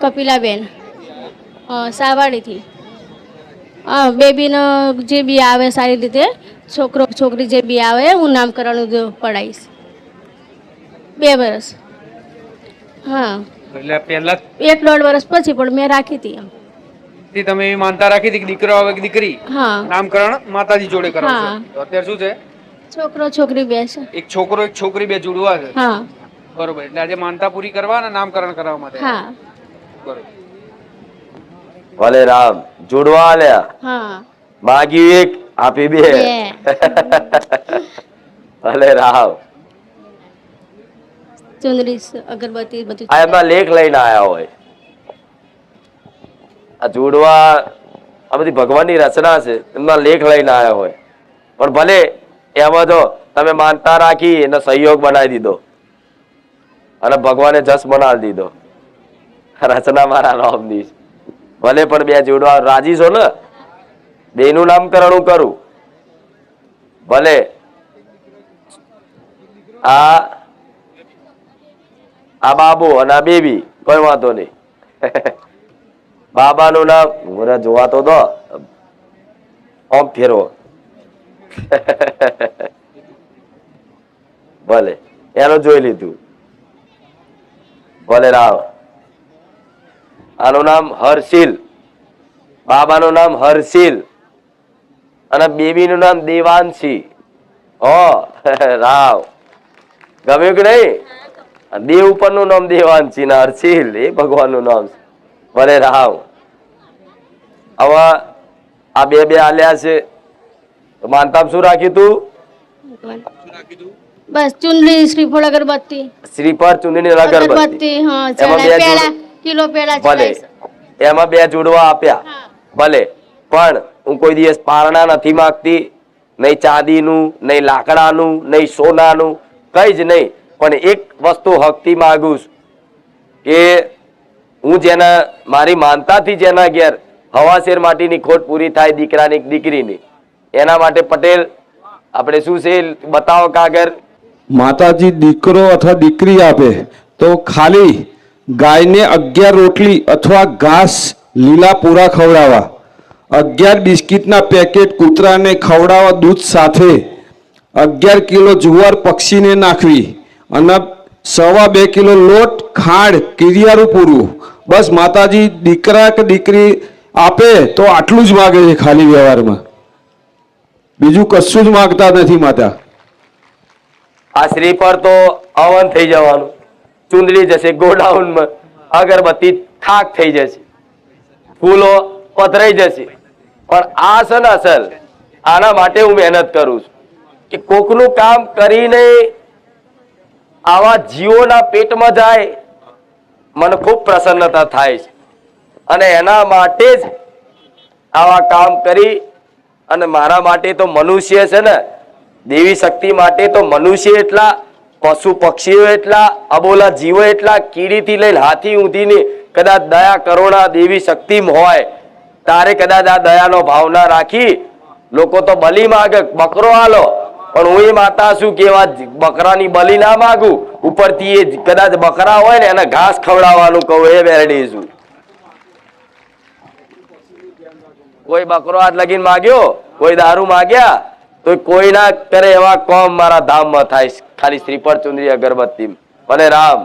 કપિલાબેન સાવાડીથી બેબીનો જે બી આવે સારી રીતે છોકરો છોકરી જે બી આવે હું નામકરણ પડાવીશ 2 વર્ષ. હા એટલે પહેલા 1-1.5 વર્ષ પછી પણ મેં રાખી હતી. થી તમે માનતા રાખી હતી કે દીકરો આવે કે દીકરી હા નામકરણ માતાજી જોડે કરાવશો. હા તો અત્યારે શું છે? છોકરો છોકરી બે છે. એક છોકરો એક છોકરી બે જોડવા છે. હા બરોબર. એટલે આજે માનતા પૂરી કરવા અને નામકરણ કરાવવા માટે. હા બરોબર. ભલે રામ જોડવા આલ્યા. હા માગ્યું એક આપી 2. ભલે રામ. ચુંદડી અગરબત્તી બધું આ એમના લેખ લઈને આયા હોય. આ જોડવા આ બધી ભગવાનની રચના છે, એમના લેખ લઈને આયા હોય. પણ ભલે એમાં જો તમે માનતા રાખી એને સહયોગ બનાવી દીધો અને ભગવાને જસ બનાવી દીધો. રચના મારા નામની. ભલે પણ 2 જોડવા રાજી છો ને? 2 નું નામકરણ હું કરું. ભલે આ બાબુ અને આ બેબી કોઈ વાંધો નહીં. બાબાનું નામ મોરા જોવા તો દો ઓમ ફેરવો. ભલે એનું જોઈ લીધું. ભલે રાવ. આનું નામ હર્ષિલ, બાબાનું નામ હર્ષિલ અને બેબીનું નામ દેવાંશી. રાવ ગમ્યું કે નહીં? દેવ ઉપરનું નામ દેવાંશી ને હર્ષિલ એ ભગવાનનું નામ છે. ભલે રાવ. હવે આ બે આલ્યા છે તો માનતા શું રાખ્યું તું? બસ ચુંદડી શ્રીફળ અગરબત્તી. શ્રીફળ ચુંદડી અગરબત્તી. હા પેલા કિલો પેલા ભલે એમાં 2 જોડવા આપ્યા. ભલે પણ હું કોઈ દિવસ પારણા નથી માંગતી, નહીં ચાંદીનું, નહીં લાકડાનું, નહીં સોનાનું, કઈ જ નહીં. પણ એક વસ્તુ હકથી માંગુ છું કે હું જેના મારી માનતાથી જેના ઘેર હવાશેર માટીની ખોટ પૂરી થાય દીકરાની દીકરીની, એના માટે પટેલ આપણે શું છે બતાવો કાગળ. માતાજી દીકરો અથવા દીકરી આપે તો ખાલી ગાયને 11 રોટલી અથવા ઘાસ લીલા પૂરા ખવડાવવા, 11 બિસ્કિટના પેકેટ કૂતરાને ખવડાવવા દૂધ સાથે, 11 કિલો જુવાર પક્ષીને નાખવી અને 2.25 કિલો લોટ ખાંડ કિરિયારું પૂરું. બસ માતાજી દીકરા કે દીકરી આપે તો આટલું જ માગે છે ખાલી વ્યવહારમાં, બીજું કશું જ માગતા નથી માતા. આ શ્રીફળ તો હવન થઈ જવાનું, ચુંદડી જશે ગોડાઉનમાં, અગરબત્તી ખાક થઈ જશે, ફૂલો પથરાઈ જશે. પણ આ છે ને અસલ, આના માટે હું મહેનત કરું છું કે કોકનું કામ કરીને આવા જીવોના પેટમાં જાય, મને ખૂબ પ્રસન્નતા થાય છે. અને એના માટે જ આવા કામ કરી. અને મારા માટે તો મનુષ્ય છે ને, દેવી શક્તિ માટે તો મનુષ્ય એટલા, પશુ પક્ષીઓ એટલા, અબોલા જીવો એટલા, કીડીથી લઈને હાથી ઊંધીની કદાચ દયા કરુણા દેવી શક્તિ હોય તારે કદાચ આ દયાનો ભાવના રાખી લોકો તો બલી માગે, બકરો આલો. પણ હું એ માતા છું કે એવા બકરાની બલી ના માગું, ઉપરથી એ કદાચ બકરા હોય ને એને ઘાસ ખવડાવવાનું કહું એ વેરડી છું. કોઈ બકરો હાથ લગીને માગ્યો, કોઈ દારૂ માગ્યા તો કોઈ ના કરે એવા કોમ મારા ધામમાં થાય ખાલી શ્રીફળ ચુંદડી અગરબત્તી. ભલે રામ.